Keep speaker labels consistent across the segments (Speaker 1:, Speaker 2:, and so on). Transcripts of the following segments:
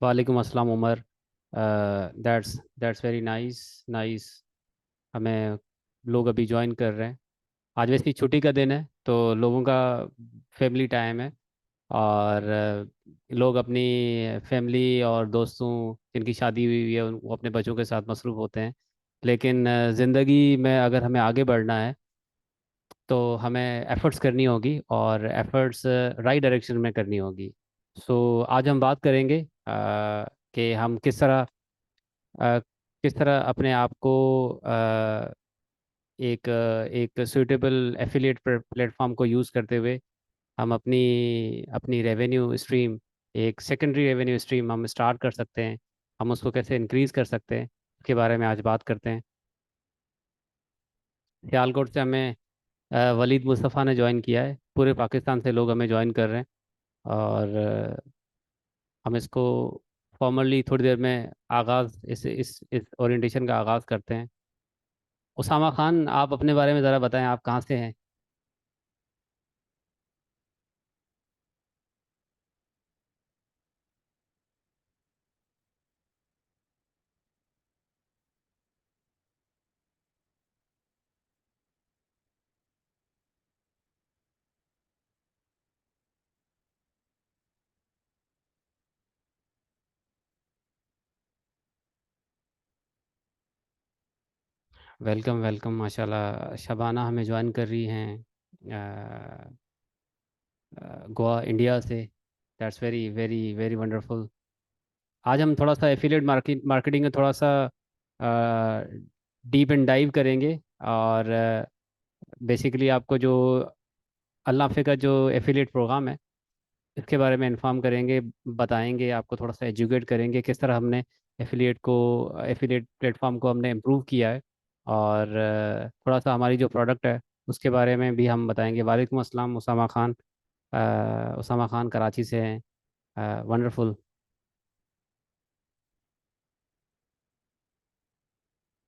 Speaker 1: वालेकुम अस्सलाम Umar. That's very nice nice. हमें लोग अभी ज्वाइन कर रहे हैं। आज वैसे ही छुट्टी का दिन है तो लोगों का फैमिली टाइम है। और लोग अपनी फैमिली और दोस्तों जिनकी शादी हुई है वो अपने बच्चों के साथ मसरूफ़ होते हैं। लेकिन ज़िंदगी में अगर हमें आगे बढ़ना है तो हमें एफ़र्ट्स करनी होगी और एफ़र्ट्स राइट डायरेक्शन में करनी होगी। सो आज हम बात करेंगे कि हम अ, किस तरह अपने आप को एक सुइटेबल एफिलिएट प्लेटफॉर्म को यूज़ करते हुए हम अपनी अपनी रेवेन्यू स्ट्रीम, एक सेकेंडरी रेवेन्यू स्ट्रीम हम स्टार्ट कर सकते हैं। हम उसको कैसे इंक्रीज़ कर सकते हैं उसके बारे में आज बात करते हैं। सियालकोट से हमें वलीद मुस्तफ़ा ने ज्वाइन किया है। पूरे पाकिस्तान से लोग हमें ज्वाइन कर रहे हैं। और हम इसको फॉर्मली थोड़ी देर में आगाज़ इस ओरिएंटेशन का आगाज़ करते हैं। उसामा खान, आप अपने बारे में ज़रा बताएं, आप कहाँ से हैं? वेलकम वेलकम, माशाल्लाह शबाना हमें ज्वाइन कर रही हैं गोवा, इंडिया से। That's very very very wonderful. आज हम थोड़ा सा एफिलिएट मार्केटिंग में थोड़ा सा डीप एंड डाइव करेंगे। और बेसिकली आपको जो अल्लाफे का जो एफिलिएट प्रोग्राम है इसके बारे में इन्फॉर्म करेंगे, बताएंगे, आपको थोड़ा सा एजुकेट करेंगे किस तरह हमने एफिलिएट प्लेटफॉर्म को हमने इम्प्रूव किया है। और थोड़ा सा हमारी जो प्रोडक्ट है उसके बारे में भी हम बताएंगे। वालेकुम अस्सलाम उसामा खान। उसामा खान कराची से हैं। वंडरफुल।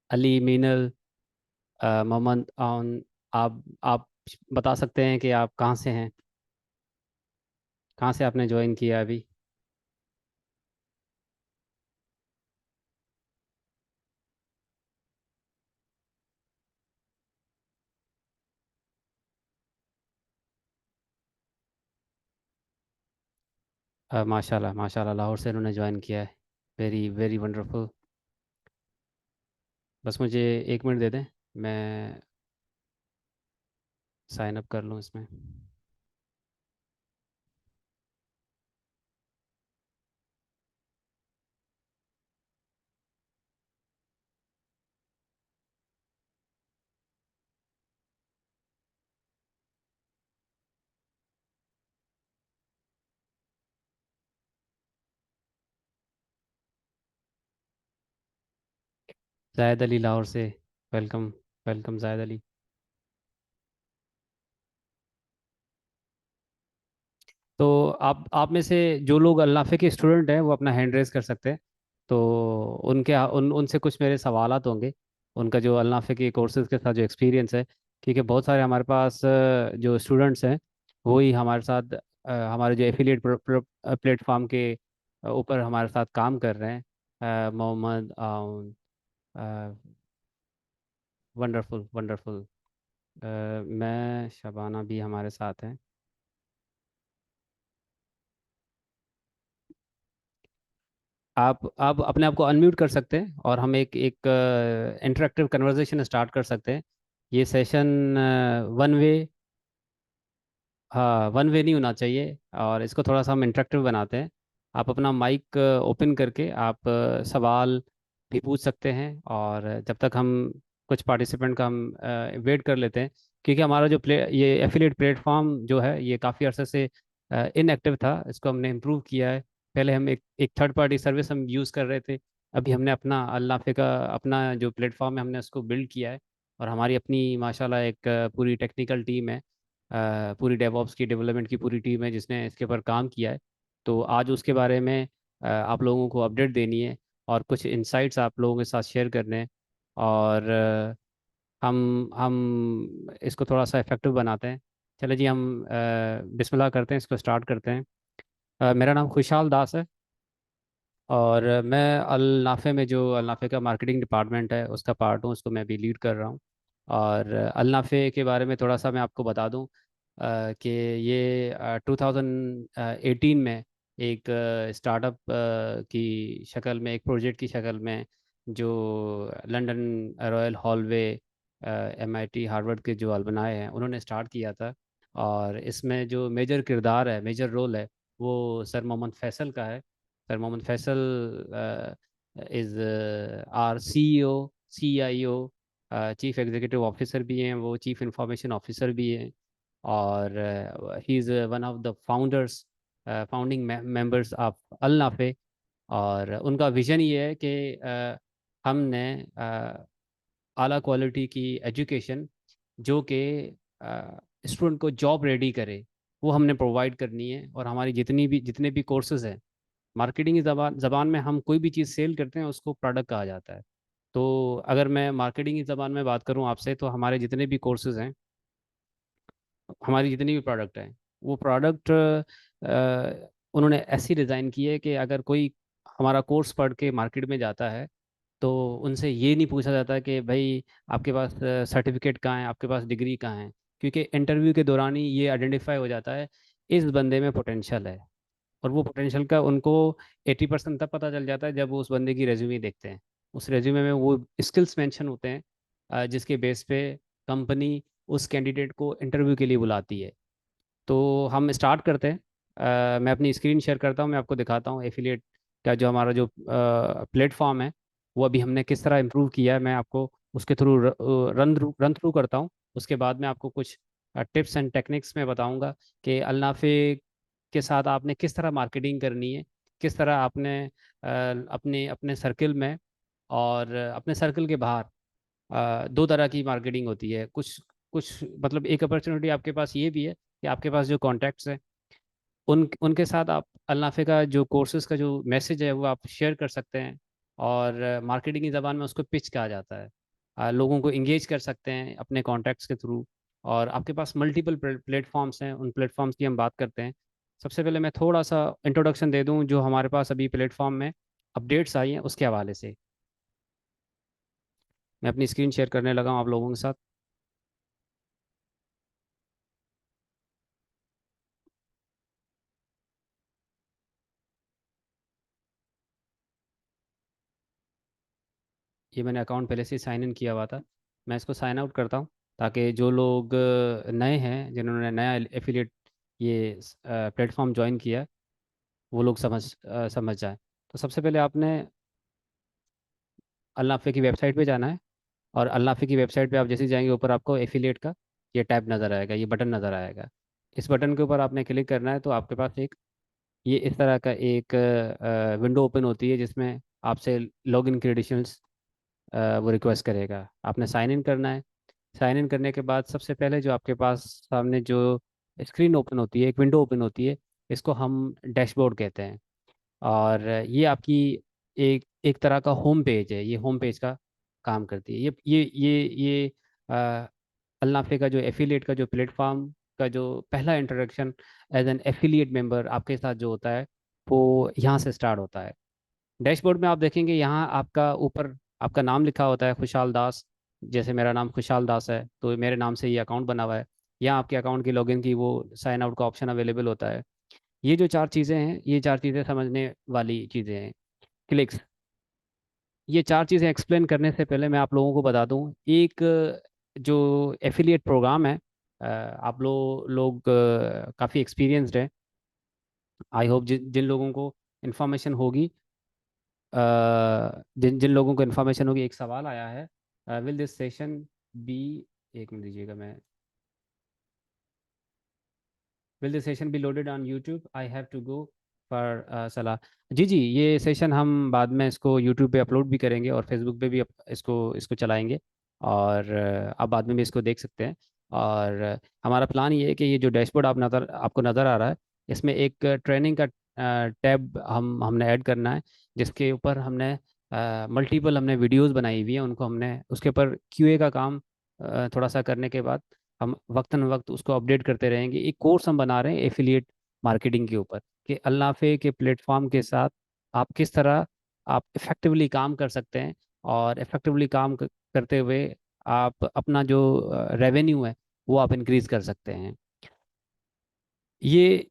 Speaker 1: अली मीनल, मोहम्मद आउन, आप बता सकते हैं कि आप कहाँ से हैं? कहाँ से आपने ज्वाइन किया अभी? माशाल्लाह माशाल्लाह, लाहौर से उन्होंने ज्वाइन किया है। Very very wonderful. बस मुझे 1 मिनट दे दें, मैं साइन अप कर लूँ इसमें। जायद अली, लाहौर से। वेलकम वेलकम जायद अली। तो आप में से जो लोग अल्लाफे के स्टूडेंट हैं वो अपना हैंड रेस कर सकते हैं। तो उनसे कुछ मेरे सवालात होंगे, उनका जो अल्लाफे के कोर्सेज के साथ जो एक्सपीरियंस है। क्योंकि बहुत सारे हमारे पास जो स्टूडेंट्स हैं वो ही हमारे साथ हमारे जो एफिलिएट प्लेटफॉर्म के ऊपर हमारे साथ काम कर रहे हैं। मोहम्मद आउन, वंडरफुल वंडरफुल। मैं, शबाना भी हमारे साथ हैं। आप अपने आप को अनम्यूट कर सकते हैं और हम एक एक इंटरेक्टिव कन्वर्सेशन स्टार्ट कर सकते हैं। ये सेशन वन वे, हाँ, वन वे नहीं होना चाहिए और इसको थोड़ा सा हम इंटरेक्टिव बनाते हैं। आप अपना माइक ओपन करके आप सवाल भी पूछ सकते हैं। और जब तक हम कुछ पार्टिसिपेंट का हम वेट कर लेते हैं, क्योंकि हमारा जो ये एफिलिएट प्लेटफॉर्म जो है ये काफ़ी अरसे से इनएक्टिव था। इसको हमने इम्प्रूव किया है। पहले हम एक एक थर्ड पार्टी सर्विस हम यूज़ कर रहे थे। अभी हमने अपना अल्लाफे का अपना जो प्लेटफॉर्म है हमने उसको बिल्ड किया है। और हमारी अपनी माशाल्लाह एक पूरी टेक्निकल टीम है। पूरी डेवऑप्स की डेवलपमेंट की पूरी टीम है जिसने इसके ऊपर काम किया है। तो आज उसके बारे में आप लोगों को अपडेट देनी है और कुछ इंसाइट्स आप लोगों के साथ शेयर करने हैं। और हम इसको थोड़ा सा इफेक्टिव बनाते हैं। चलो जी, हम बिस्मिल्लाह करते हैं, इसको स्टार्ट करते हैं। मेरा नाम खुशहाल दास है। और मैं अल नाफ़े में, जो अल नाफ़े का मार्केटिंग डिपार्टमेंट है उसका पार्ट हूँ, उसको मैं भी लीड कर रहा हूँ। और अल नाफ़े के बारे में थोड़ा सा मैं आपको बता दूँ कि ये 2018 में एक स्टार्टअप की शक्ल में, एक प्रोजेक्ट की शक्ल में, जो London royal hallway, MIT, Harvard के जो अलमनाए हैं उन्होंने स्टार्ट किया था। और इसमें जो मेजर किरदार है, मेजर रोल है, वो सर मोहम्मद फैसल का है। Sir Mohammad Faisal is our CEO, CIO, chief executive officer भी हैं, वो चीफ इंफॉर्मेशन ऑफिसर भी हैं। और he is one of the founders, founding members of Al Nafe. और उनका विजन ये है कि हमने आला क्वालिटी की एजुकेशन, जो कि स्टूडेंट को जॉब रेडी करे, वो हमने प्रोवाइड करनी है। और हमारी जितने भी कोर्सेज हैं, मार्केटिंग की जबान जबान में हम कोई भी चीज़ सेल करते हैं उसको प्रोडक्ट कहा जाता है। तो अगर मैं मार्केटिंग की ज़बान में बात करूं आपसे, तो हमारे जितने भी कोर्सेज हैं, हमारी जितनी भी प्रोडक्ट हैं, वो प्रोडक्ट उन्होंने ऐसी डिज़ाइन की है कि अगर कोई हमारा कोर्स पढ़ के मार्केट में जाता है, तो उनसे ये नहीं पूछा जाता कि भाई आपके पास सर्टिफिकेट कहाँ है, आपके पास डिग्री कहाँ है। क्योंकि इंटरव्यू के दौरान ही ये आइडेंटिफाई हो जाता है इस बंदे में पोटेंशियल है। और वो पोटेंशियल का उनको 80% तब पता चल जाता है जब वो उस बंदे की रेज्यूमे देखते हैं। उस रेज्यूमे में वो स्किल्स मेंशन होते हैं, जिसके बेस पे कंपनी उस कैंडिडेट को इंटरव्यू के लिए बुलाती है। तो हम स्टार्ट करते हैं। मैं अपनी स्क्रीन शेयर करता हूँ, मैं आपको दिखाता हूँ एफिलिएट का जो हमारा जो प्लेटफॉर्म है, वो अभी हमने किस तरह इम्प्रूव किया है। मैं आपको उसके थ्रू रन थ्रू करता हूँ। उसके बाद में आपको कुछ टिप्स एंड टेक्निक्स में बताऊंगा कि अलनाफे के साथ आपने किस तरह मार्केटिंग करनी है, किस तरह आपने अपने अपने सर्कल में और अपने सर्कल के बाहर, दो तरह की मार्केटिंग होती है। कुछ कुछ मतलब एक अपॉर्चुनिटी आपके पास ये भी है कि आपके पास जो कॉन्टैक्ट्स हैं, उनके साथ आप अलनाफे का जो कोर्सेज का जो मैसेज है वो आप शेयर कर सकते हैं। और मार्केटिंग की ज़बान में उसको पिच कहा जाता है। लोगों को इंगेज कर सकते हैं अपने कॉन्टैक्ट्स के थ्रू। और आपके पास मल्टीपल प्लेटफॉर्म्स हैं, उन प्लेटफॉर्म्स की हम बात करते हैं। सबसे पहले मैं थोड़ा सा इंट्रोडक्शन दे दूं जो हमारे पास अभी प्लेटफॉर्म में अपडेट्स आई हैं उसके हवाले से। मैं अपनी स्क्रीन शेयर करने लगा हूं आप लोगों के साथ। ये मैंने अकाउंट पहले से साइन इन किया हुआ था। मैं इसको साइन आउट करता हूँ ताकि जो लोग नए हैं, जिन्होंने नया एफिलिएट ये प्लेटफॉर्म ज्वाइन किया है, वो लोग समझ जाए। तो सबसे पहले आपने अल्लाफे की वेबसाइट पे जाना है। और अल्लाफे की वेबसाइट पे आप जैसे ही जाएंगे, ऊपर आपको एफिलिएट का ये टैब नज़र आएगा, ये बटन नज़र आएगा। इस बटन के ऊपर आपने क्लिक करना है, तो आपके पास एक ये इस तरह का एक विंडो ओपन होती है, जिसमें आपसे लॉगिन क्रेडेंशियल्स वो रिक्वेस्ट करेगा। आपने साइन इन करना है। साइन इन करने के बाद सबसे पहले जो आपके पास सामने जो स्क्रीन ओपन होती है, एक विंडो ओपन होती है, इसको हम डैशबोर्ड कहते हैं। और ये आपकी एक एक तरह का होम पेज है, ये होम पेज का काम करती है। ये अल्नाफे का जो एफिलिएट का जो प्लेटफॉर्म का जो पहला introduction as an affiliate member आपके साथ जो होता है, वो यहाँ से स्टार्ट होता है। डैशबोर्ड में आप देखेंगे, यहाँ आपका ऊपर आपका नाम लिखा होता है, खुशहाल दास। जैसे मेरा नाम खुशहाल दास है, तो मेरे नाम से ये अकाउंट बना हुआ है। यहाँ आपके अकाउंट की लॉगिन की वो साइन आउट का ऑप्शन अवेलेबल होता है। ये जो चार चीज़ें हैं, ये चार चीज़ें समझने वाली चीज़ें हैं। क्लिक्स, ये चार चीज़ें एक्सप्लेन करने से पहले मैं आप लोगों को बता दूं, एक जो एफिलिएट प्रोग्राम है, आप लोग काफ़ी एक्सपीरियंसड हैं। आई होप जिन लोगों को इन्फॉर्मेशन होगी, जिन जिन लोगों को इन्फॉर्मेशन होगी, एक सवाल आया है, विल दिस सेशन बी, एक मिनट दीजिएगा, मैं will this session be loaded on YouTube, I have to go for सलाह। जी जी, ये सेशन हम बाद में इसको यूट्यूब पे अपलोड भी करेंगे और फेसबुक पे भी इसको इसको चलाएंगे। और आप बाद में भी इसको देख सकते हैं। और हमारा प्लान ये है कि ये जो डैशबोर्ड आपको नज़र आ रहा है, इसमें एक ट्रेनिंग का टैब हमने ऐड करना है, जिसके ऊपर हमने मल्टीपल हमने वीडियोस बनाई हुई हैं। उनको हमने उसके ऊपर क्यूए का काम थोड़ा सा करने के बाद हम वक्तन वक्त उसको अपडेट करते रहेंगे। एक कोर्स हम बना रहे हैं एफिलिएट मार्केटिंग के ऊपर, कि अल्लाफे के प्लेटफॉर्म के साथ आप किस तरह आप इफ़ेक्टिवली काम कर सकते हैं, और इफ़ेक्टिवली काम करते हुए आप अपना जो रेवेन्यू है वो आप इंक्रीज कर सकते हैं। ये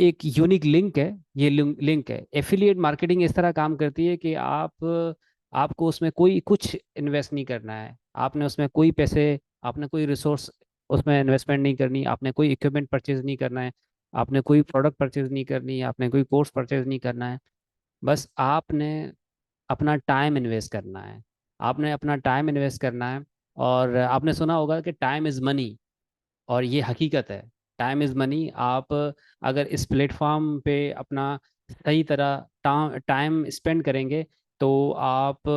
Speaker 1: एक यूनिक लिंक है। ये लिंक है। एफिलिएट मार्केटिंग इस तरह काम करती है कि आपको उसमें कोई कुछ इन्वेस्ट नहीं करना है, आपने उसमें कोई पैसे, आपने कोई रिसोर्स उसमें इन्वेस्टमेंट नहीं करनी, आपने कोई इक्विपमेंट परचेज नहीं करना है, आपने कोई प्रोडक्ट परचेज नहीं करनी, आपने कोई कोर्स परचेज नहीं करना है। बस आपने अपना टाइम इन्वेस्ट करना है। आपने अपना टाइम इन्वेस्ट करना है। और आपने सुना होगा कि टाइम इज़ मनी, और ये हकीकत है। Time is money. आप अगर इस प्लेटफॉर्म पे अपना सही तरह टाइम स्पेंड करेंगे तो आप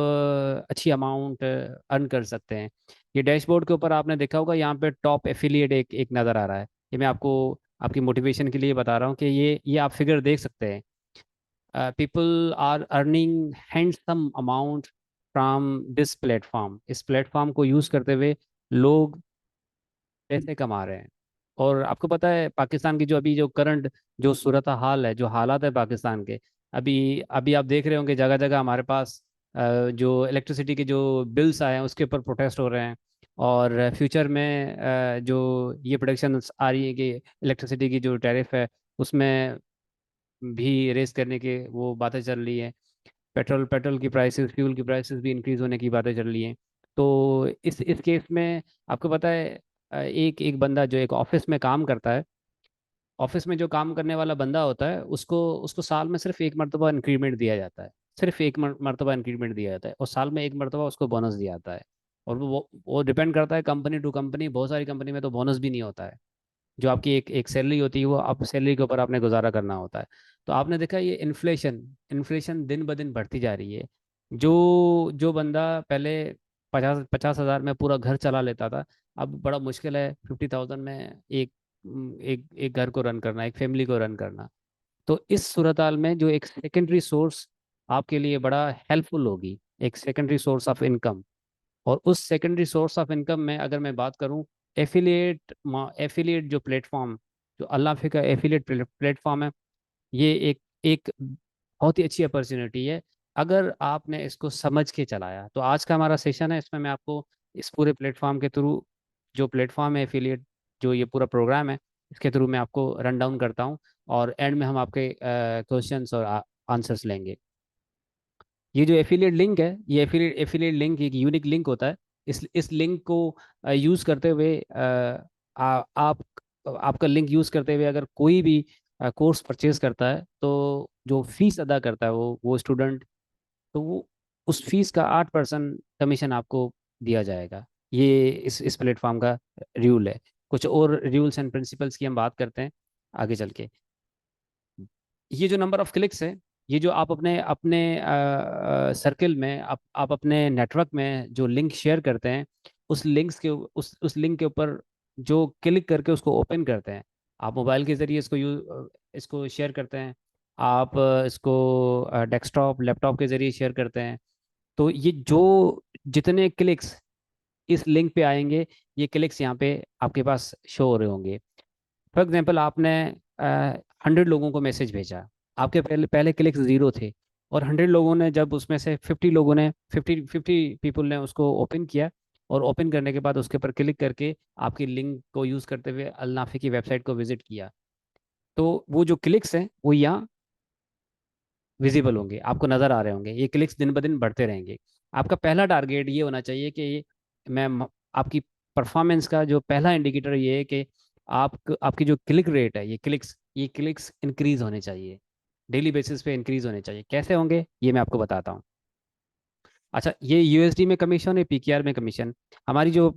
Speaker 1: अच्छी अमाउंट अर्न कर सकते हैं। ये डैशबोर्ड के ऊपर आपने देखा होगा, यहाँ पे टॉप एफिलिएट एक एक नज़र आ रहा है। ये मैं आपको आपकी मोटिवेशन के लिए बता रहा हूँ कि ये आप फिगर देख सकते हैं। People are earning handsome amount from this platform. इस प्लेटफॉर्म को यूज़ करते हुए लोग पैसे कमा रहे हैं। और आपको पता है पाकिस्तान की जो अभी जो करंट जो सूरत हाल है, जो हालात है पाकिस्तान के, अभी अभी आप देख रहे होंगे जगह जगह हमारे पास जो इलेक्ट्रिसिटी के जो बिल्स आए हैं उसके ऊपर प्रोटेस्ट हो रहे हैं। और फ्यूचर में जो ये प्रोडक्शन आ रही है कि इलेक्ट्रिसिटी की जो टैरिफ है उसमें भी रेस करने के वो बातें चल रही है। पेट्रोल की प्राइसेस, फ्यूल की प्राइसेस भी इंक्रीज होने की बातें चल रही हैं। तो इस केस में आपको पता है एक एक बंदा जो एक ऑफिस में काम करता है, ऑफिस में जो काम करने वाला बंदा होता है उसको उसको साल में सिर्फ एक मरतबा इंक्रीमेंट दिया जाता है। सिर्फ एक मरतबा इंक्रीमेंट दिया जाता है, और साल में एक मरतबा उसको बोनस दिया जाता है। और वो डिपेंड करता है कंपनी टू कंपनी। बहुत सारी कंपनी में तो बोनस भी नहीं होता है। जो आपकी एक एक सैलरी होती है वो आप सैलरी के ऊपर आपने गुजारा करना होता है। तो आपने देखा ये इन्फ्लेशन इन्फ्लेशन दिन ब दिन बढ़ती जा रही है। जो जो बंदा पहले 50,000 में पूरा घर चला लेता था, अब बड़ा मुश्किल है 50,000 में एक एक एक घर को रन करना, एक फैमिली को रन करना। तो इस सूरत हाल में जो एक सेकेंडरी सोर्स आपके लिए बड़ा हेल्पफुल होगी, एक सेकेंडरी सोर्स ऑफ इनकम। और उस सेकेंडरी सोर्स ऑफ इनकम में अगर मैं बात करूं, एफिलिएट एफिलिएट जो प्लेटफॉर्म, जो अल्लाफे का एफिलिएट प्लेटफॉर्म है, ये एक एक बहुत ही अच्छी अपॉर्चुनिटी है अगर आपने इसको समझ के चलाया। तो आज का हमारा सेशन है, इसमें मैं आपको इस पूरे प्लेटफॉर्म के थ्रू, जो प्लेटफॉर्म है एफिलिएट, जो ये पूरा प्रोग्राम है, इसके थ्रू मैं आपको रन डाउन करता हूँ। और एंड में हम आपके क्वेश्चंस और आंसर्स लेंगे। ये जो एफिलिएट लिंक है, ये एफिलिएट लिंक एक यूनिक लिंक होता है। इस लिंक को यूज़ करते हुए आप आपका लिंक यूज़ करते हुए अगर कोई भी कोर्स परचेज करता है तो जो फीस अदा करता है वो स्टूडेंट, तो वो उस फीस का 8% कमीशन आपको दिया जाएगा। ये इस प्लेटफॉर्म का रूल है। कुछ और रूल्स एंड प्रिंसिपल्स की हम बात करते हैं आगे चल के। ये जो नंबर ऑफ क्लिक्स है, ये जो आप अपने अपने सर्कल में, आप अपने नेटवर्क में जो लिंक शेयर करते हैं, उस लिंक्स के उस लिंक के ऊपर जो क्लिक करके उसको ओपन करते हैं, आप मोबाइल के ज़रिए इसको शेयर करते हैं, आप इसको डेस्कटॉप लैपटॉप के ज़रिए शेयर करते हैं। तो ये जो जितने क्लिक्स इस लिंक पे आएंगे, ये क्लिक्स यहाँ पे आपके पास शो हो रहे होंगे। फॉर एग्जाम्पल आपने 100 लोगों को मैसेज भेजा, आपके पहले पहले क्लिक्स 0 थे, और 100 लोगों ने, जब उसमें से 50 लोगों ने, 50 पीपल ने उसको ओपन किया, और ओपन करने के बाद उसके ऊपर क्लिक करके आपकी लिंक को यूज़ करते हुए अलनाफे की वेबसाइट को विजिट किया, तो वो जो क्लिक्स हैं वो यहाँ विजिबल होंगे, आपको नज़र आ रहे होंगे। ये क्लिक्स दिन ब दिन बढ़ते रहेंगे। आपका पहला टारगेट ये होना चाहिए कि आपकी परफॉर्मेंस का जो पहला इंडिकेटर ये है कि आपकी जो क्लिक रेट है, ये क्लिक्स इंक्रीज होने चाहिए, डेली बेसिस पे इंक्रीज होने चाहिए। कैसे होंगे ये मैं आपको बताता हूँ। अच्छा, ये यूएसडी में कमीशन है, पीकेआर में कमीशन। हमारी जो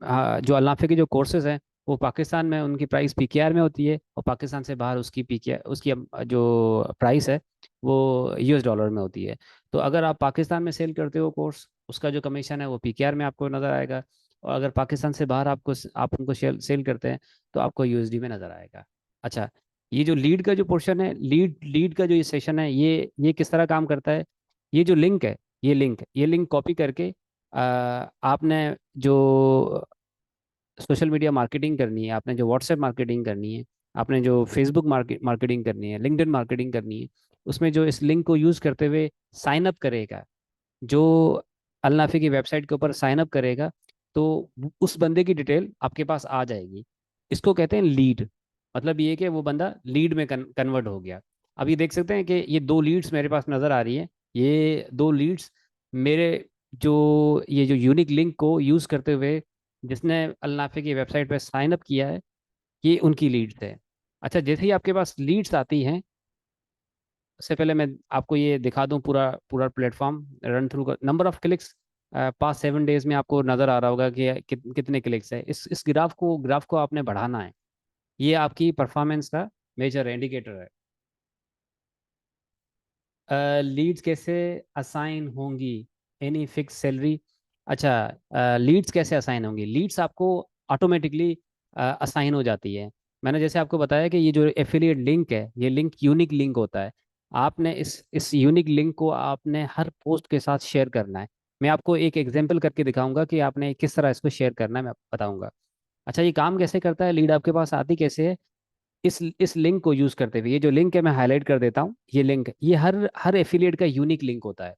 Speaker 1: जो अल्नाफे के जो कोर्सेज हैं वो पाकिस्तान में उनकी प्राइस पीकेआर में होती है, और पाकिस्तान से बाहर उसकी पीकेआर उसकी जो प्राइस है वो यूएस डॉलर में होती है। तो अगर आप पाकिस्तान में सेल करते हो कोर्स, उसका जो कमीशन है वो पीकेआर में आपको नज़र आएगा। और अगर पाकिस्तान से बाहर आप उनको सेल करते हैं तो आपको यूएसडी में नज़र आएगा। अच्छा, ये जो लीड का जो पोर्शन है, लीड लीड का जो ये सेशन है, ये किस तरह काम करता है। ये जो लिंक है, ये लिंक कॉपी करके आपने जो सोशल मीडिया मार्केटिंग करनी है, आपने जो व्हाट्सएप मार्केटिंग करनी है, आपने जो फेसबुक मार्केटिंग करनी है, लिंक्डइन मार्केटिंग करनी है, उसमें जो इस लिंक को यूज़ करते हुए साइन अप करेगा, जो अल नाफी की वेबसाइट के ऊपर साइन अप करेगा, तो उस बंदे की डिटेल आपके पास आ जाएगी। इसको कहते हैं लीड। मतलब ये कि वो बंदा लीड में कन्वर्ट हो गया। अब ये देख सकते हैं कि ये दो लीड्स मेरे पास नज़र आ रही है। ये दो लीड्स मेरे, जो ये जो यूनिक लिंक को यूज़ करते हुए जिसने अल नाफी की वेबसाइट पर साइन अप किया है, ये उनकी लीड्स है। अच्छा, जैसे ही आपके पास लीड्स आती हैं, उससे पहले मैं आपको ये दिखा दूं पूरा पूरा प्लेटफॉर्म रन थ्रू का number of clicks. Pass 7 days में आपको नज़र आ रहा होगा कि कितने क्लिक्स है। इस ग्राफ को आपने बढ़ाना है। ये आपकी परफॉर्मेंस का मेजर है, इंडिकेटर है। लीड्स कैसे असाइन होंगी? Any fix salary? अच्छा, लीड्स कैसे असाइन होंगी? लीड्स आपको ऑटोमेटिकली असाइन हो जाती है। मैंने जैसे आपको बताया कि ये जो एफिलिएट लिंक है, ये लिंक यूनिक लिंक होता है। आपने इस यूनिक लिंक को आपने हर पोस्ट के साथ शेयर करना है। मैं आपको एक एग्जांपल करके दिखाऊंगा कि आपने किस तरह इसको शेयर करना है, मैं बताऊंगा। अच्छा, ये काम कैसे करता है? लीड आपके पास आती कैसे है? इस लिंक को यूज करते हुए, ये जो लिंक है मैं हाईलाइट कर देता हूँ। ये लिंक, ये हर हर एफिलिएट का यूनिक लिंक होता है।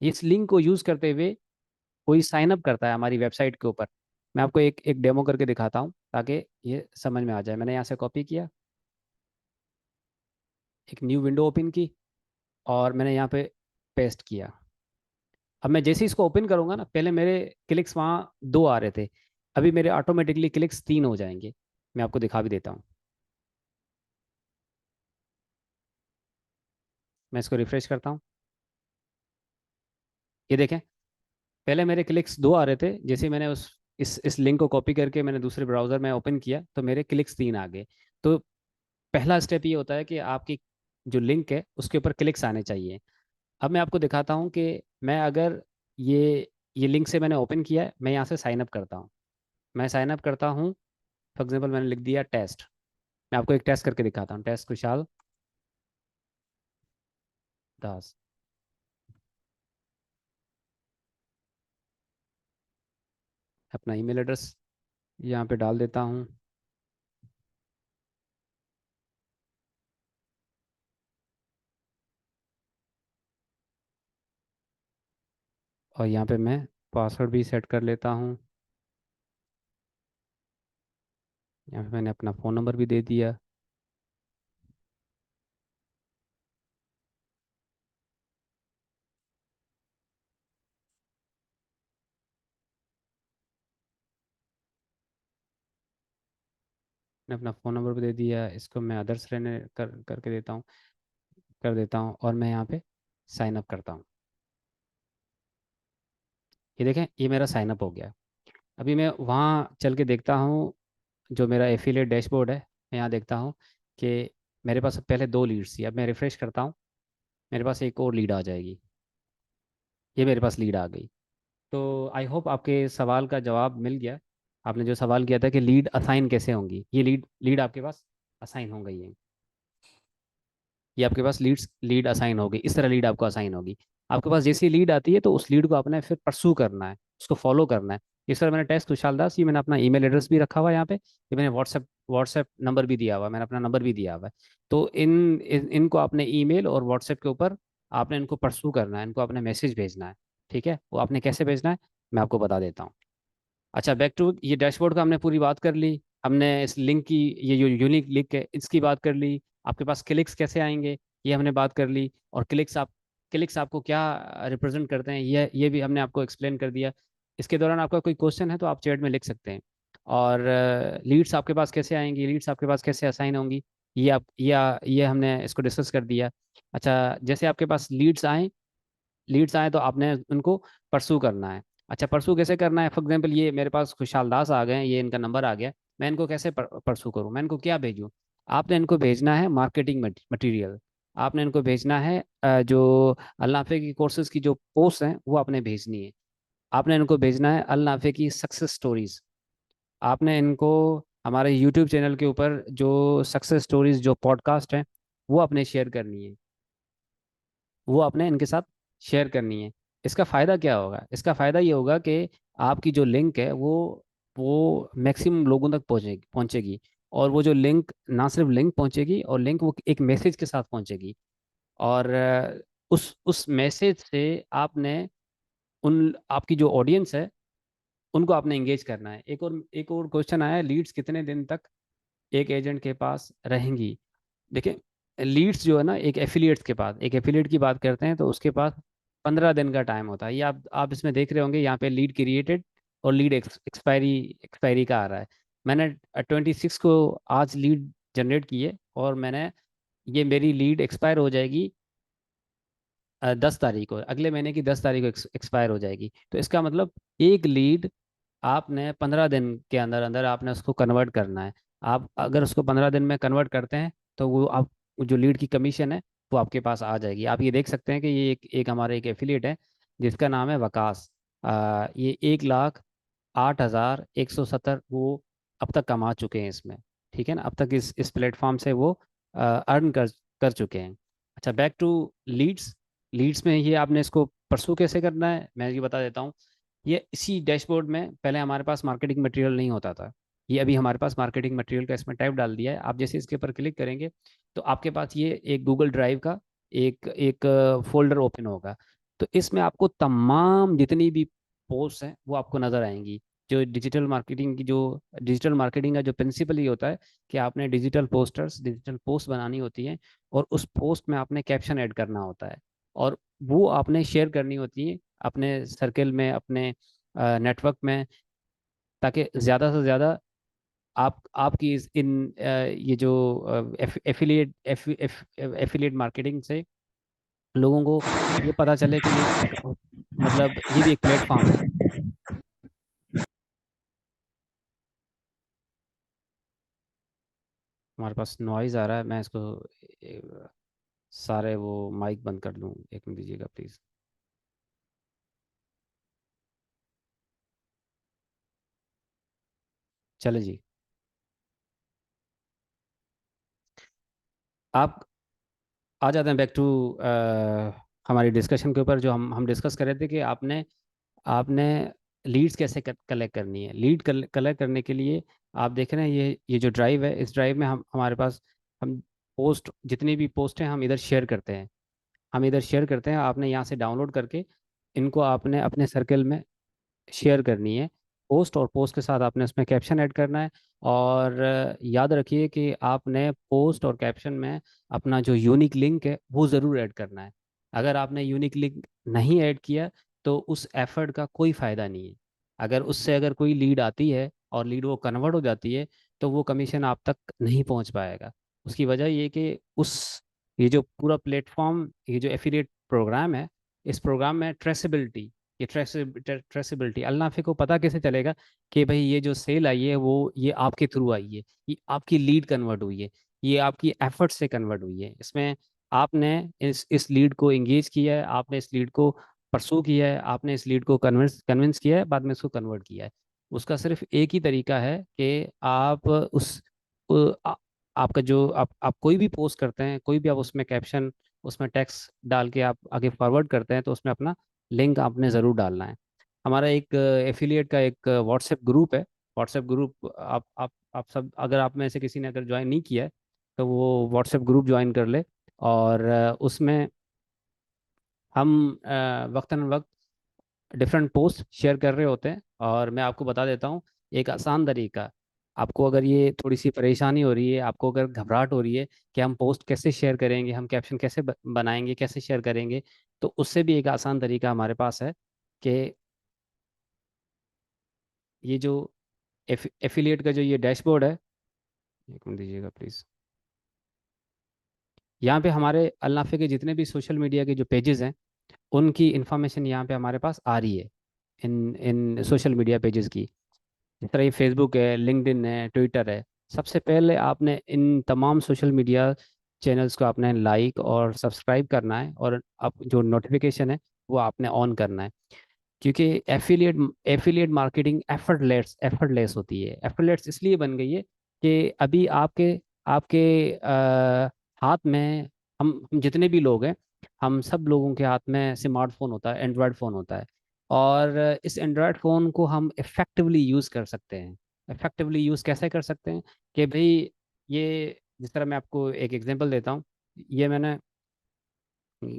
Speaker 1: इस लिंक को यूज करते हुए कोई साइन अप करता है हमारी वेबसाइट के ऊपर। मैं आपको एक एक डेमो करके दिखाता हूँ ताकि ये समझ में आ जाए। मैंने यहाँ से कॉपी किया, एक न्यू विंडो ओपन की, और मैंने यहाँ पे पेस्ट किया। अब मैं जैसे ही इसको ओपन करूंगा ना, पहले मेरे क्लिक्स वहाँ 2 आ रहे थे, अभी मेरे ऑटोमेटिकली क्लिक्स 3 हो जाएंगे। मैं आपको दिखा भी देता हूँ। मैं इसको रिफ्रेश करता हूँ। ये देखें, पहले मेरे क्लिक्स 2 आ रहे थे। जैसे ही मैंने उस इस लिंक को कॉपी करके मैंने दूसरे ब्राउजर में ओपन किया, तो मेरे क्लिक्स 3 आ गए। तो पहला स्टेप ये होता है कि आपकी जो लिंक है उसके ऊपर क्लिक्स आने चाहिए। अब मैं आपको दिखाता हूँ कि मैं अगर ये लिंक से मैंने ओपन किया है, मैं यहाँ से साइन अप करता हूँ। मैं साइन अप करता हूँ। फॉर एग्जाम्पल मैंने लिख दिया टेस्ट। मैं आपको एक टेस्ट करके दिखाता हूँ। टेस्ट कुशाल दास। अपना ईमेल एड्रेस यहाँ पे डाल देता हूँ, और यहाँ पे मैं पासवर्ड भी सेट कर लेता हूँ। यहाँ पे मैंने अपना फ़ोन नंबर भी दे दिया। मैंने अपना फ़ोन नंबर भी दे दिया। इसको मैं अदर्स रहने करके देता हूँ, कर देता हूँ, और मैं यहाँ पे साइन अप करता हूँ। ये देखें, ये मेरा साइन अप हो गया। अभी मैं वहाँ चल के देखता हूँ, जो मेरा एफिलिएट डैशबोर्ड है, मैं यहाँ देखता हूँ कि मेरे पास पहले 2 लीड्स थी। अब मैं रिफ़्रेश करता हूँ, मेरे पास एक और लीड आ जाएगी। ये मेरे पास लीड आ गई। तो आई होप आपके सवाल का जवाब मिल गया। आपने जो सवाल किया था कि लीड असाइन कैसे होंगी, ये लीड लीड आपके पास असाइन हो गई है। ये आपके पास लीड असाइन होगी। इस तरह लीड आपको असाइन होगी। आपके पास जैसी लीड आती है तो उस लीड को आपने फिर परसू करना है, उसको फॉलो करना है। इस तरह मैंने टेस्ट खुशहाल दास, ये मैंने अपना ईमेल एड्रेस भी रखा हुआ है यहाँ पे। ये मैंने व्हाट्सएप नंबर भी दिया हुआ है, मैंने अपना नंबर भी दिया हुआ है। तो इनको आपने ईमेल और व्हाट्सएप के ऊपर आपने इनको परसू करना है, इनको आपने मैसेज भेजना है। ठीक है, वो आपने कैसे भेजना है मैं आपको बता देता हूँ। अच्छा, बैक टू ये डैशबोर्ड का हमने पूरी बात कर ली। हमने इस लिंक की, ये जो यूनिक लिंक है इसकी बात कर ली। आपके पास क्लिक्स कैसे आएंगे ये हमने बात कर ली। और क्लिक्स आपको क्या रिप्रेजेंट करते हैं, ये भी हमने आपको एक्सप्लेन कर दिया। इसके दौरान आपका कोई क्वेश्चन है तो आप चैट में लिख सकते हैं। और लीड्स आपके पास कैसे आएंगी, लीड्स आपके पास कैसे असाइन होंगी, ये हमने इसको डिस्कस कर दिया। अच्छा, जैसे आपके पास लीड्स आए तो आपने उनको परसू करना है। अच्छा, परसू कैसे करना है? फॉर एग्जाम्पल ये मेरे पास खुशहाल दास आ गए हैं, ये इनका नंबर आ गया। मैं इनको कैसे परसू करूँ? मैं इनको क्या भेजूँ? आपने इनको भेजना है मार्केटिंग मटेरियल। आपने इनको भेजना है जो अल नाफे की कोर्सेज की जो पोस्ट हैं वो आपने भेजनी है। आपने इनको भेजना है अल नाफे की सक्सेस स्टोरीज। आपने इनको हमारे यूट्यूब चैनल के ऊपर जो सक्सेस स्टोरीज जो पॉडकास्ट हैं वो आपने शेयर करनी है। वो आपने इनके साथ शेयर करनी है। इसका फ़ायदा क्या होगा? इसका फ़ायदा ये होगा कि आपकी जो लिंक है वो मैक्सिमम लोगों तक पहुंचेगी। और वो जो लिंक, ना सिर्फ लिंक पहुंचेगी, और लिंक वो एक मैसेज के साथ पहुंचेगी। और उस मैसेज से आपने उन आपकी जो ऑडियंस है उनको आपने एंगेज करना है। एक और क्वेश्चन आया है, लीड्स कितने दिन तक एक एजेंट के पास रहेंगी? देखिए, लीड्स जो है ना, एक एफिलिएट की बात करते हैं तो उसके पास 15 दिन का टाइम होता है। ये आप इसमें देख रहे होंगे, यहाँ पे लीड क्रिएटेड और लीड एक्सपायरी एक्सपायरी का आ रहा है। मैंने 26 को आज लीड जनरेट की है, और मैंने ये मेरी लीड एक्सपायर हो जाएगी 10 तारीख को, अगले महीने की 10 तारीख को एक्सपायर हो जाएगी। तो इसका मतलब एक लीड आपने 15 दिन के अंदर अंदर आपने उसको कन्वर्ट करना है। आप अगर उसको 15 दिन में कन्वर्ट करते हैं तो वो आप जो लीड की कमीशन है वो आपके पास आ जाएगी। आप ये देख सकते हैं कि ये एक हमारा एक एफिलिएट है जिसका नाम है वकास। ये 1,08,170 वो अब तक कमा चुके हैं इसमें। ठीक है ना, अब तक इस प्लेटफॉर्म से वो अर्न कर कर चुके हैं। अच्छा, बैक टू लीड्स। लीड्स में ये आपने इसको परसू कैसे करना है मैं ये बता देता हूँ। ये इसी डैशबोर्ड में पहले हमारे पास मार्केटिंग मटेरियल नहीं होता था। ये अभी हमारे पास मार्केटिंग मटेरियल का इसमें टाइप डाल दिया है। आप जैसे इसके ऊपर क्लिक करेंगे तो आपके पास ये एक गूगल ड्राइव का एक एक फोल्डर ओपन होगा। तो इसमें आपको तमाम जितनी भी पोस्ट हैं वो आपको नज़र आएंगी। जो डिजिटल मार्केटिंग का जो प्रिंसिपल ही होता है कि आपने डिजिटल पोस्ट बनानी होती है, और उस पोस्ट में आपने कैप्शन ऐड करना होता है, और वो आपने शेयर करनी होती है अपने सर्कल में, अपने नेटवर्क में, ताकि ज़्यादा से ज़्यादा आप आपकी ये जो एफिलिएट एफिलिएट मार्केटिंग से लोगों को ये पता चले कि ये मतलब ये भी एक प्लेटफॉर्म है। हमारे पास नॉइज़ आ रहा है, मैं इसको सारे वो माइक बंद कर लूँ, एक मिनट दीजिएगा प्लीज़। चले जी। आप आ जाते हैं बैक टू हमारी डिस्कशन के ऊपर, जो हम डिस्कस कर रहे थे कि आपने आपने लीड्स कैसे कलेक्ट करनी है। लीड कलेक्ट करने के लिए आप देख रहे हैं ये जो ड्राइव है, इस ड्राइव में हमारे पास हम पोस्ट जितनी भी पोस्ट हैं हम इधर शेयर करते हैं। आपने यहाँ से डाउनलोड करके इनको आपने अपने सर्कल में शेयर करनी है। पोस्ट और पोस्ट के साथ आपने उसमें कैप्शन ऐड करना है। और याद रखिए कि आपने पोस्ट और कैप्शन में अपना जो यूनिक लिंक है वो ज़रूर ऐड करना है। अगर आपने यूनिक लिंक नहीं ऐड किया तो उस एफर्ट का कोई फ़ायदा नहीं है। अगर कोई लीड आती है और लीड वो कन्वर्ट हो जाती है तो वो कमीशन आप तक नहीं पहुंच पाएगा। उसकी वजह ये कि ये जो पूरा प्लेटफॉर्म, ये जो एफिलिएट प्रोग्राम है, इस प्रोग्राम में ट्रेसेबिलिटी अल्नाफे को पता कैसे चलेगा कि भाई ये जो सेल आई है वो ये आपके थ्रू आई है, ये आपकी लीड कन्वर्ट हुई है, ये आपकी एफर्ट से कन्वर्ट हुई है। इसमें आपने इस लीड को एंगेज किया है, आपने इस लीड को परसू किया है, आपने इस लीड को कन्विंस कन्विंस किया है, बाद में इसको कन्वर्ट किया है। उसका सिर्फ एक ही तरीका है कि आप आपका जो आप कोई भी पोस्ट करते हैं, कोई भी आप उसमें कैप्शन, उसमें टेक्स्ट डाल के आप आगे फॉरवर्ड करते हैं तो उसमें अपना लिंक आपने ज़रूर डालना है। हमारा एक एफिलिएट का एक व्हाट्सएप ग्रुप है। व्हाट्सएप ग्रुप आप सब, अगर आप में से किसी ने अगर ज्वाइन नहीं किया है तो वो व्हाट्सएप ग्रुप ज्वाइन कर ले। और उसमें हम वक्तन वक्त डिफरेंट पोस्ट शेयर कर रहे होते हैं। और मैं आपको बता देता हूँ एक आसान तरीका। आपको अगर ये थोड़ी सी परेशानी हो रही है, आपको अगर घबराहट हो रही है कि हम पोस्ट कैसे शेयर करेंगे, हम कैप्शन कैसे बनाएंगे, कैसे शेयर करेंगे, तो उससे भी एक आसान तरीका हमारे पास है कि ये जो एफिलिएट का जो ये डैशबोर्ड है, एक मिनट दीजिएगा प्लीज़। यहाँ पे हमारे अलनाफे के जितने भी सोशल मीडिया के जो पेजेस हैं उनकी इंफॉर्मेशन यहाँ पे हमारे पास आ रही है, इन इन सोशल मीडिया पेजेस की। जिस तरह ये फेसबुक है, लिंक्डइन है, ट्विटर है। सबसे पहले आपने इन तमाम सोशल मीडिया चैनल्स को आपने लाइक और सब्सक्राइब करना है, और आप जो नोटिफिकेशन है वो आपने ऑन करना है। क्योंकि एफिलिएट मार्केटिंग एफर्टलेस होती है। एफर्टलेस इसलिए बन गई है कि अभी आपके आपके हाथ में, हम जितने भी लोग हैं, हम सब लोगों के हाथ में स्मार्टफोन होता है, एंड्रॉयड फ़ोन होता है। और इस एंड्रॉयड फ़ोन को हम इफ़ेक्टिवली यूज़ कर सकते हैं। इफ़ेक्टिवली यूज़ कैसे कर सकते हैं कि भाई, ये जिस तरह मैं आपको एक एग्जांपल देता हूँ। ये मैंने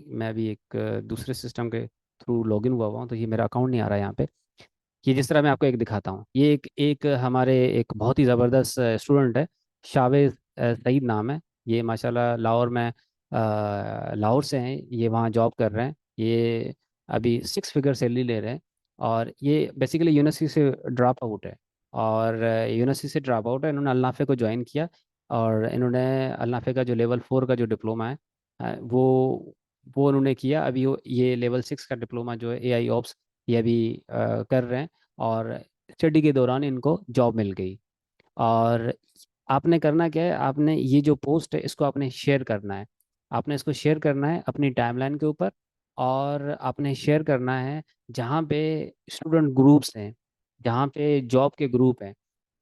Speaker 1: मैं अभी एक दूसरे सिस्टम के थ्रू लॉगिन हुआ हुआ हूँ, तो ये मेरा अकाउंट नहीं आ रहा है यहाँ पे। ये जिस तरह मैं आपको एक दिखाता हूँ, ये एक एक हमारे एक बहुत ही ज़बरदस्त स्टूडेंट है, शावेज सईद नाम है। ये माशाल्लाह लाहौर में, लाहौर से हैं, ये वहाँ जॉब कर रहे हैं। ये अभी 6 फिगर सैलरी ले रहे हैं। और ये बेसिकली यूनिवर्सिटी से ड्रॉप आउट है। और यूनिवर्सिटी से ड्रॉप आउट है, इन्होंने अलनाफे को ज्वाइन किया। और इन्होंने अलनाफे का जो लेवल 4 का जो डिप्लोमा है, वो उन्होंने किया। अभी ये लेवल 6 का डिप्लोमा जो है AI ऑप्स, ये अभी कर रहे हैं। और स्टडी के दौरान इनको जॉब मिल गई। और आपने करना क्या है, आपने ये जो पोस्ट है इसको आपने शेयर करना है। आपने इसको शेयर करना है अपनी टाइमलाइन के ऊपर। और आपने शेयर करना है जहाँ पे स्टूडेंट ग्रुप्स हैं, जहाँ पे जॉब के ग्रुप हैं,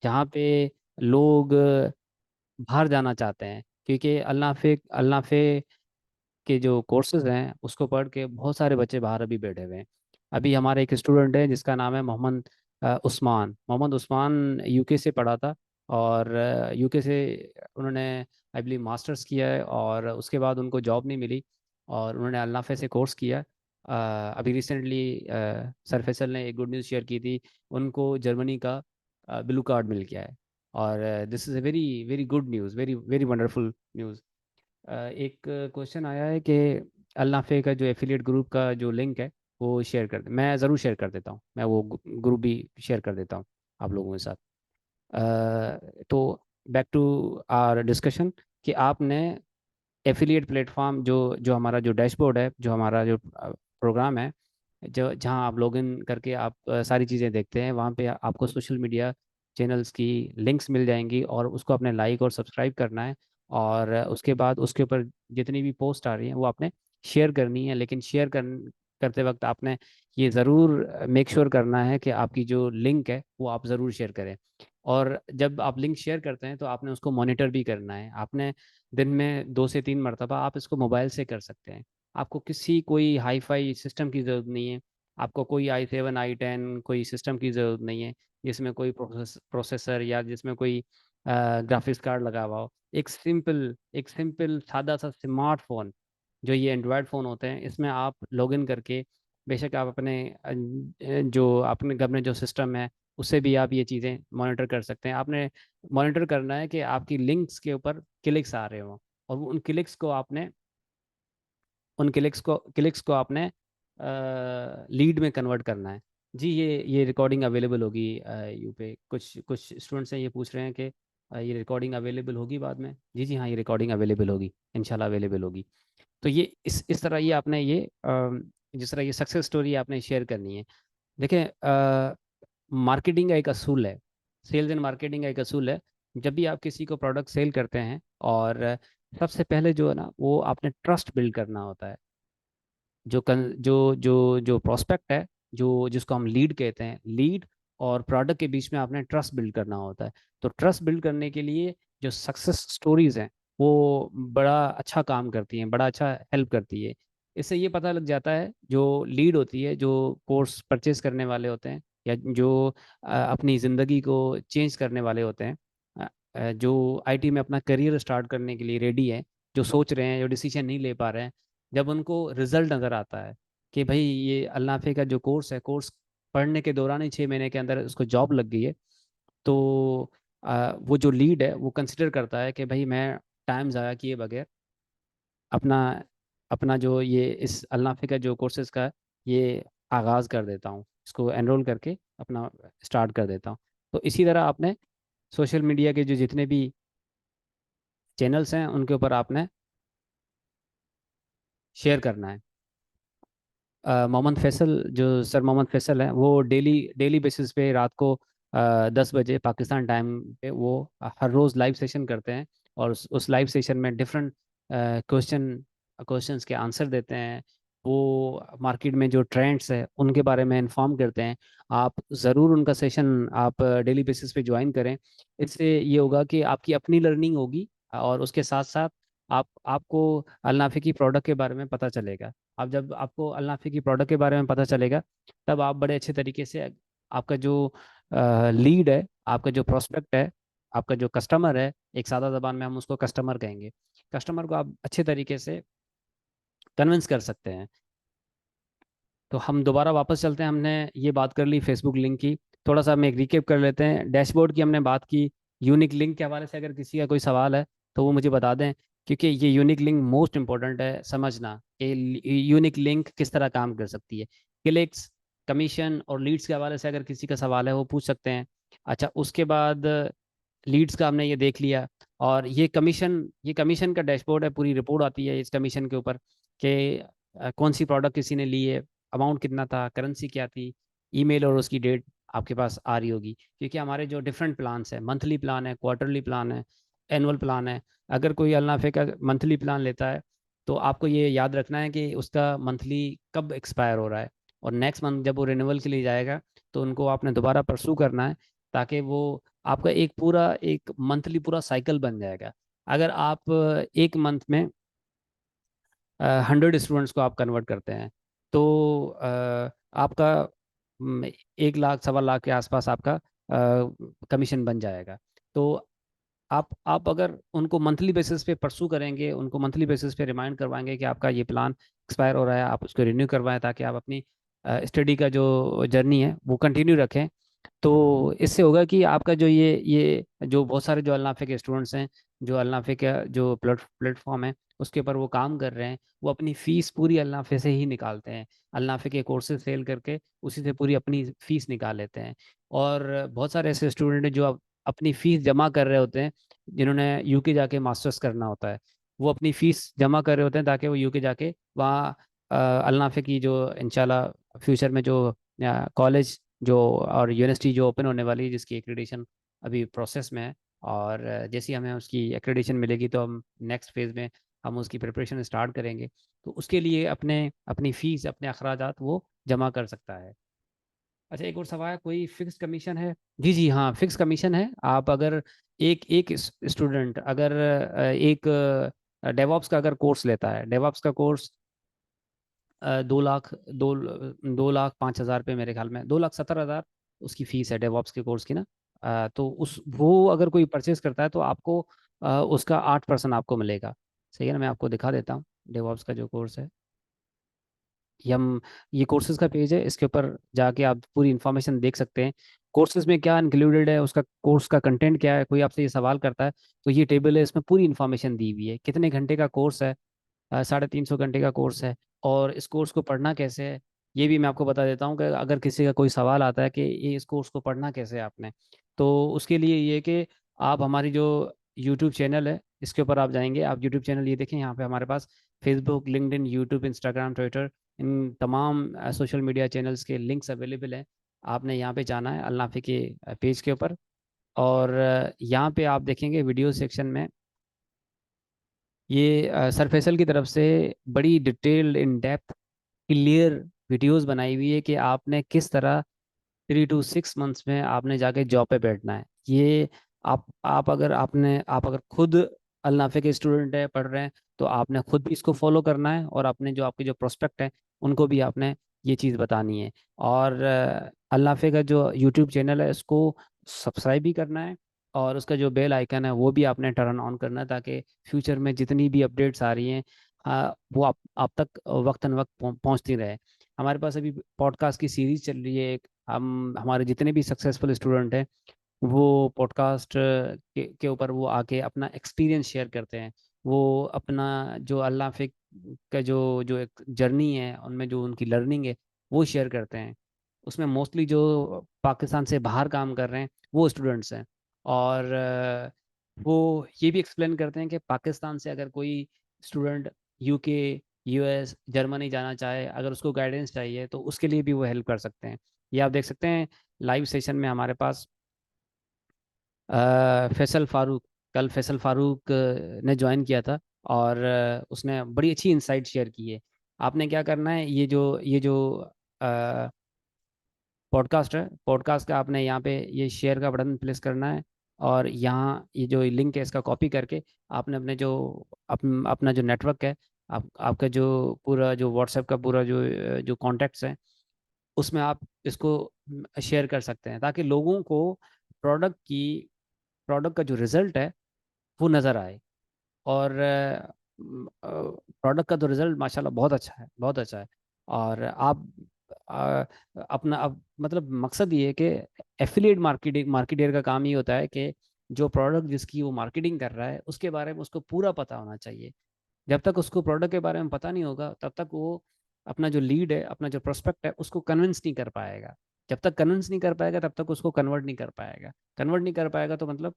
Speaker 1: जहाँ पे लोग बाहर जाना चाहते हैं। क्योंकि अल्लाफे के जो कोर्सेज हैं उसको पढ़ के बहुत सारे बच्चे बाहर अभी बैठे हुए हैं। अभी हमारे एक स्टूडेंट है जिसका नाम है मोहम्मद उस्मान, यूके से पढ़ा था। और यूके से उन्होंने आई बिलीव मास्टर्स किया है, और उसके बाद उनको जॉब नहीं मिली। और उन्होंने अल्नाफे से कोर्स किया। अभी रिसेंटली सर फैसल ने एक गुड न्यूज़ शेयर की थी, उनको जर्मनी का ब्लू कार्ड मिल गया है। और this is a very very good news, very very wonderful news. एक क्वेश्चन आया है कि अल्नाफे का जो एफिलिएट ग्रुप का जो लिंक है वो शेयर कर दे। मैं ज़रूर शेयर कर देता हूँ, मैं वो ग्रुप भी शेयर कर देता हूँ आप लोगों के साथ। तो बैक टू आवर डिस्कशन, कि आपने एफिलिएट प्लेटफॉर्म, जो जो हमारा जो डैशबोर्ड है, जो हमारा जो प्रोग्राम है, जो जहाँ आप लॉगिन करके आप सारी चीज़ें देखते हैं, वहाँ पे आपको सोशल मीडिया चैनल्स की लिंक्स मिल जाएंगी, और उसको अपने लाइक और सब्सक्राइब करना है। और उसके बाद उसके ऊपर जितनी भी पोस्ट आ रही हैं वो आपने शेयर करनी है। लेकिन करते वक्त आपने ये ज़रूर मेक श्योर करना है कि आपकी जो लिंक है वो आप ज़रूर शेयर करें। और जब आप लिंक शेयर करते हैं तो आपने उसको मॉनिटर भी करना है। आपने दिन में 2 से 3 मरतबा आप इसको मोबाइल से कर सकते हैं। आपको किसी कोई हाई फाई सिस्टम की ज़रूरत नहीं है। आपको कोई i7 i10 कोई सिस्टम की ज़रूरत नहीं है जिसमें कोई प्रोसेसर या जिसमें कोई ग्राफिक्स कार्ड लगा हुआ हो। एक सिंपल सादा सा स्मार्टफोन, जो ये एंड्रॉयड फ़ोन होते हैं, इसमें आप लॉगिन करके, बेशक आप अपने जो अपने घर में जो सिस्टम है उससे भी आप ये चीज़ें मॉनिटर कर सकते हैं। आपने मॉनिटर करना है कि आपकी लिंक्स के ऊपर क्लिक्स आ रहे हों, और उन क्लिक्स को आपने लीड में कन्वर्ट करना है। जी, ये रिकॉर्डिंग अवेलेबल होगी यू पे। कुछ कुछ स्टूडेंट्स हैं, ये पूछ रहे हैं कि ये रिकॉर्डिंग अवेलेबल होगी बाद में। जी जी हाँ, ये रिकॉर्डिंग अवेलेबल होगी, इंशाल्लाह अवेलेबल होगी। तो ये इस तरह ये आपने ये जिस तरह ये सक्सेस स्टोरी आपने शेयर करनी है। देखिए, मार्केटिंग का एक असूल है, सेल्स एंड मार्केटिंग का एक असूल है। जब भी आप किसी को प्रोडक्ट सेल करते हैं, और सबसे पहले जो है ना, वो आपने ट्रस्ट बिल्ड करना होता है। जो प्रोस्पेक्ट है, जो जिसको हम लीड कहते हैं, लीड और प्रोडक्ट के बीच में आपने ट्रस्ट बिल्ड करना होता है। तो ट्रस्ट बिल्ड करने के लिए जो सक्सेस स्टोरीज हैं वो बड़ा अच्छा काम करती हैं, बड़ा अच्छा हेल्प करती है। इससे ये पता लग जाता है, जो लीड होती है, जो कोर्स परचेज करने वाले होते हैं, या जो अपनी ज़िंदगी को चेंज करने वाले होते हैं, जो आईटी में अपना करियर स्टार्ट करने के लिए रेडी है, जो सोच रहे हैं, जो डिसीजन नहीं ले पा रहे हैं, जब उनको रिजल्ट नज़र आता है कि भाई ये अल्नाफे का जो कोर्स है, कोर्स पढ़ने के दौरान ही 6 महीने के अंदर उसको जॉब लग गई है, तो वो जो लीड है वो कंसिडर करता है कि भाई मैं टाइम ज़ाया किए बगैर अपना अपना जो ये इस अल्नाफे का जो कोर्सेज का ये आगाज़ कर देता हूँ, इसको एनरोल करके अपना स्टार्ट कर देता हूँ। तो इसी तरह आपने सोशल मीडिया के जो जितने भी चैनल्स हैं उनके ऊपर आपने शेयर करना है। मोहम्मद फैसल, जो सर मोहम्मद फैसल हैं, वो डेली डेली बेसिस पे रात को 10 बजे पाकिस्तान टाइम पे वो हर रोज़ लाइव सेशन करते हैं। और उस लाइव सेशन में डिफरेंट क्वेश्चंस के आंसर देते हैं। वो मार्केट में जो ट्रेंड्स है उनके बारे में इन्फॉर्म करते हैं। आप ज़रूर उनका सेशन आप डेली बेसिस पे ज्वाइन करें। इससे ये होगा कि आपकी अपनी लर्निंग होगी, और उसके साथ साथ आपको अलनाफे की प्रोडक्ट के बारे में पता चलेगा। अब जब आपको अल्नाफी की प्रोडक्ट के बारे में पता चलेगा, तब आप बड़े अच्छे तरीके से आपका जो लीड है, आपका जो प्रोस्पेक्ट है, आपका जो कस्टमर है, एक सादा जबान में हम उसको कस्टमर कहेंगे, कस्टमर को आप अच्छे तरीके से कन्विंस कर सकते हैं। तो हम दोबारा वापस चलते हैं, हमने ये बात कर ली फेसबुक लिंक की। थोड़ा सा हम एक रिकेप कर लेते हैं। डैशबोर्ड की हमने बात की। यूनिक लिंक के हवाले से अगर किसी का कोई सवाल है तो वो मुझे बता दें, क्योंकि ये यूनिक लिंक मोस्ट इंपॉर्टेंट है समझना कि यूनिक लिंक किस तरह काम कर सकती है। क्लिक्स, कमीशन और लीड्स के हवाले से अगर किसी का सवाल है वो पूछ सकते हैं। अच्छा, उसके बाद लीड्स का हमने ये देख लिया। और ये कमीशन का डैशबोर्ड है, पूरी रिपोर्ट आती है इस कमीशन के ऊपर कि कौन सी प्रोडक्ट किसी ने ली है, अमाउंट कितना था, करेंसी क्या थी, ईमेल और उसकी डेट आपके पास आ रही होगी। क्योंकि हमारे जो डिफरेंट प्लान्स है, मंथली प्लान है, क्वार्टरली प्लान है, एनुअल प्लान है। अगर कोई अल्नाफे का मंथली प्लान लेता है तो आपको ये याद रखना है कि उसका मंथली कब एक्सपायर हो रहा है, और नेक्स्ट मंथ जब वो रिन्यूअल के लिए जाएगा तो उनको आपने दोबारा परसू करना है, ताकि वो आपका एक मंथली पूरा साइकिल बन जाएगा। अगर आप एक मंथ में 100 स्टूडेंट्स को आप कन्वर्ट करते हैं तो आपका 1 लाख 1.25 लाख के आसपास आपका कमीशन बन जाएगा। तो आप अगर उनको मंथली बेसिस पे परसू करेंगे, उनको मंथली बेसिस पे रिमाइंड करवाएंगे कि आपका ये प्लान एक्सपायर हो रहा है, आप उसको रिन्यू करवाएं, ताकि आप अपनी स्टडी का जो जर्नी है वो कंटिन्यू रखें। तो इससे होगा कि आपका जो ये जो बहुत सारे जो अल्नाफे के स्टूडेंट्स हैं, जो अल्नाफे का जो प्लेटफॉर्म है उसके ऊपर वो काम कर रहे हैं, वो अपनी फीस पूरी अल्नाफे से ही निकालते हैं। अल्नाफे के कोर्सेज सेल करके उसी से पूरी अपनी फीस निकाल लेते हैं। और बहुत सारे ऐसे स्टूडेंट हैं जो अपनी फीस जमा कर रहे होते हैं, जिन्होंने यूके जाके मास्टर्स करना होता है। वो अपनी फीस जमा कर रहे होते हैं ताकि वो यूके जाके वहाँ अल्नाफे की जो इंशाल्लाह फ्यूचर में जो कॉलेज जो और यूनिवर्सिटी जो ओपन होने वाली है, जिसकी एक्रेडिशन अभी प्रोसेस में है। और जैसे ही हमें उसकी एक्रेडिशन मिलेगी तो हम नेक्स्ट फेज़ में हम उसकी प्रिपरेशन स्टार्ट करेंगे। तो उसके लिए अपने अपनी फ़ीस, अपने अखराजात वो जमा कर सकता है। अच्छा, एक और सवाल, कोई फिक्स कमीशन है? जी जी हाँ, फिक्स कमीशन है। आप अगर एक एक स्टूडेंट अगर एक डेवॉप्स का अगर कोर्स लेता है, डेवॉप्स का कोर्स 2 लाख, 2 2 लाख 5 हज़ार पे, मेरे ख्याल में 2,70,000 उसकी फीस है डेवॉप्स के कोर्स की ना। तो उस वो अगर कोई परचेज करता है तो आपको उसका 8% आपको मिलेगा। सही है ना, मैं आपको दिखा देता हूँ डेवॉप्स का जो कोर्स है। ये हम ये कोर्सेज का पेज है, इसके ऊपर जाके आप पूरी इन्फॉर्मेशन देख सकते हैं। कोर्सेज में क्या इंक्लूडेड है, उसका कोर्स का कंटेंट क्या है, कोई आपसे ये सवाल करता है तो ये टेबल है, इसमें पूरी इन्फॉर्मेशन दी हुई है। कितने घंटे का कोर्स है? 350 घंटे का कोर्स है। और इस कोर्स को पढ़ना कैसे है ये भी मैं आपको बता देता हूँ कि अगर किसी का कोई सवाल आता है कि ये इस कोर्स को पढ़ना कैसे है आपने, तो उसके लिए ये कि आप हमारी जो यूट्यूब चैनल है इसके ऊपर आप जाएंगे। आप यूट्यूब चैनल ये देखें, यहाँ पे हमारे पास Facebook, LinkedIn, YouTube, Instagram, Twitter, इन तमाम सोशल मीडिया चैनल्स के लिंक्स अवेलेबल हैं। आपने यहाँ पे जाना है अल नाफी के पेज के ऊपर। और यहाँ पे आप देखेंगे वीडियो सेक्शन में ये सर फैसल की तरफ से बड़ी detailed, in depth, clear videos बनाई हुई है कि आपने किस तरह 3 to 6 मंथ्स में आपने जाके जॉब पे बैठना है। ये आप अगर खुद अल नाफे के स्टूडेंट है, पढ़ रहे हैं, तो आपने खुद भी इसको फॉलो करना है, और अपने जो आपके जो प्रोस्पेक्ट है उनको भी आपने ये चीज़ बतानी है। और अल नाफे का जो यूट्यूब चैनल है उसको सब्सक्राइब भी करना है, और उसका जो बेल आइकन है वो भी आपने टर्न ऑन करना है, ताकि फ्यूचर में जितनी भी अपडेट्स आ रही हैं वो आप तक वक्तन वक्त पहुंचती रहे। हमारे पास अभी पॉडकास्ट की सीरीज चल रही है एक। हम हमारे जितने भी सक्सेसफुल स्टूडेंट हैं वो पॉडकास्ट के ऊपर वो आके अपना एक्सपीरियंस शेयर करते हैं। वो अपना जो अल्लाह फिक का जो जो एक जर्नी है उनमें जो उनकी लर्निंग है वो शेयर करते हैं। उसमें मोस्टली जो पाकिस्तान से बाहर काम कर रहे हैं वो स्टूडेंट्स हैं। और वो ये भी एक्सप्लेन करते हैं कि पाकिस्तान से अगर कोई स्टूडेंट यूके, यूएस, जर्मनी जाना चाहे, अगर उसको गाइडेंस चाहिए तो उसके लिए भी वो हेल्प कर सकते हैं। ये आप देख सकते हैं लाइव सेशन में हमारे पास फैसल फारूक, कल फैसल फारूक ने ज्वाइन किया था। और उसने बड़ी अच्छी इंसाइट शेयर की है। आपने क्या करना है, ये जो पॉडकास्ट है, पॉडकास्ट का आपने यहाँ पे ये शेयर का बटन प्रेस करना है, और यहाँ ये जो लिंक है इसका कॉपी करके आपने अपने जो अपना जो नेटवर्क है, आपका जो पूरा जो व्हाट्सएप का पूरा जो जो कॉन्टैक्ट्स हैं उसमें आप इसको शेयर कर सकते हैं, ताकि लोगों को प्रोडक्ट का जो रिजल्ट है वो नज़र आए। और प्रोडक्ट का तो रिजल्ट माशाल्लाह बहुत अच्छा है, बहुत अच्छा है। और आप आ, अपना अब मतलब मकसद ये है कि एफिलिएट मार्केटियर का काम ये होता है कि जो प्रोडक्ट जिसकी वो मार्केटिंग कर रहा है उसके बारे में उसको पूरा पता होना चाहिए। जब तक उसको प्रोडक्ट के बारे में पता नहीं होगा तब तक वो अपना जो लीड है, अपना जो प्रोस्पेक्ट है, उसको कन्विंस नहीं कर पाएगा। जब तक कन्विंस नहीं कर पाएगा तब तक उसको कन्वर्ट नहीं कर पाएगा। कन्वर्ट नहीं कर पाएगा तो मतलब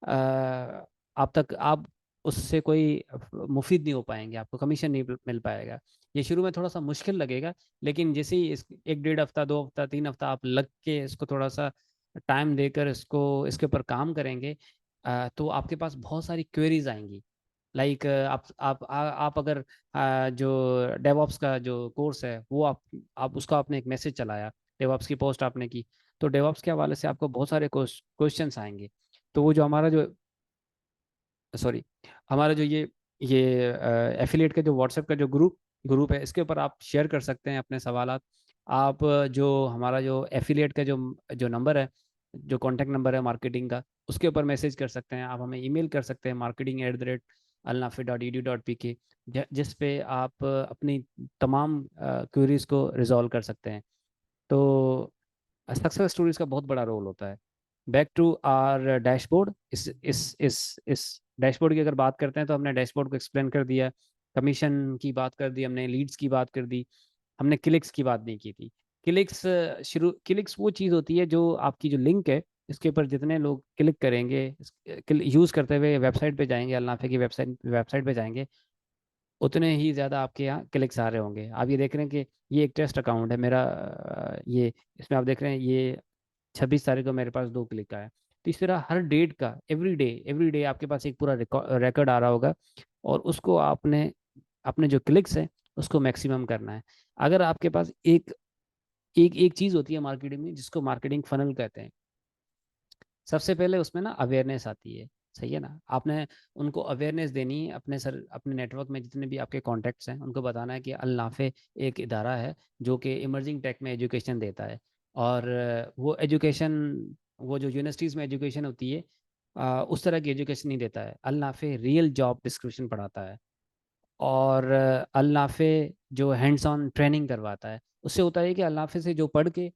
Speaker 1: अ, आप उससे कोई मुफीद नहीं हो पाएंगे, आपको कमीशन नहीं मिल पाएगा। ये शुरू में थोड़ा सा मुश्किल लगेगा, लेकिन जैसे ही इस एक डेढ़ हफ्ता, 2 हफ्ता, 3 हफ्ता आप लग के इसको थोड़ा सा टाइम देकर इसको इसके ऊपर काम करेंगे, तो आपके पास बहुत सारी क्वेरीज आएंगी। लाइक आप अगर जो डेवॉप्स का जो कोर्स है वो आप उसका आपने एक मैसेज चलाया, डेवॉप्स की पोस्ट आपने की, तो डेवॉप्स के हवाले से आपको बहुत सारे क्वेश्चंस आएंगे। तो वो जो हमारा जो सॉरी हमारा जो ये एफिलिएट का जो व्हाट्सएप का जो ग्रुप है, इसके ऊपर आप शेयर कर सकते हैं अपने सवालात। आप जो हमारा जो एफिलिएट का जो जो नंबर है, जो कांटेक्ट नंबर है मार्केटिंग का, उसके ऊपर मैसेज कर सकते हैं। आप हमें ईमेल कर सकते हैं marketing@alnafi.edu.pk, जिस पे आप अपनी तमाम क्वेरीज को रिजॉल्व कर सकते हैं। तो सक्सेस स्टोरीज का बहुत बड़ा रोल होता है। बैक टू आर डैशबोर्ड, इस डैशबोर्ड की अगर बात करते हैं तो हमने डैशबोर्ड को एक्सप्लेन कर दिया, कमीशन की बात कर दी हमने, लीड्स की बात कर दी, हमने क्लिक्स की बात नहीं की थी। क्लिक्स वो चीज़ होती है जो आपकी जो लिंक है, इसके ऊपर जितने लोग क्लिक करेंगे, यूज़ करते हुए वेबसाइट पे जाएंगे, अल्नाफे की वेबसाइट पे जाएंगे, उतने ही ज़्यादा आपके यहाँ क्लिक्स आ रहे होंगे। आप ये देख रहे हैं कि ये एक टेस्ट अकाउंट है मेरा, ये इसमें आप देख रहे हैं ये 26 तारीख को मेरे पास 2 क्लिक आया। तो इस तरह हर डेट का, एवरी डे आपके पास एक पूरा रिकॉर्ड आ रहा होगा, और उसको आपने अपने जो क्लिक्स हैं उसको मैक्सिमम करना है। अगर आपके पास एक एक एक चीज़ होती है मार्केटिंग में जिसको मार्केटिंग फनल कहते हैं। सबसे पहले उसमें ना अवेयरनेस आती है, सही है ना। आपने उनको अवेयरनेस देनी है, अपने नेटवर्क में जितने भी आपके कॉन्टैक्ट्स हैं उनको बताना है कि अल नाफे एक इदारा है जो कि इमर्जिंग टेक में एजुकेशन देता है। और वो एजुकेशन, वो जो यूनिवर्सिटीज़ में एजुकेशन होती है, उस तरह की एजुकेशन नहीं देता है। अल नाफे रियल जॉब डिस्क्रिप्शन पढ़ाता है। और अल नाफे जो हैंड्स ऑन ट्रेनिंग करवाता है। उससे होता है कि अल नाफे से जो पढ़ के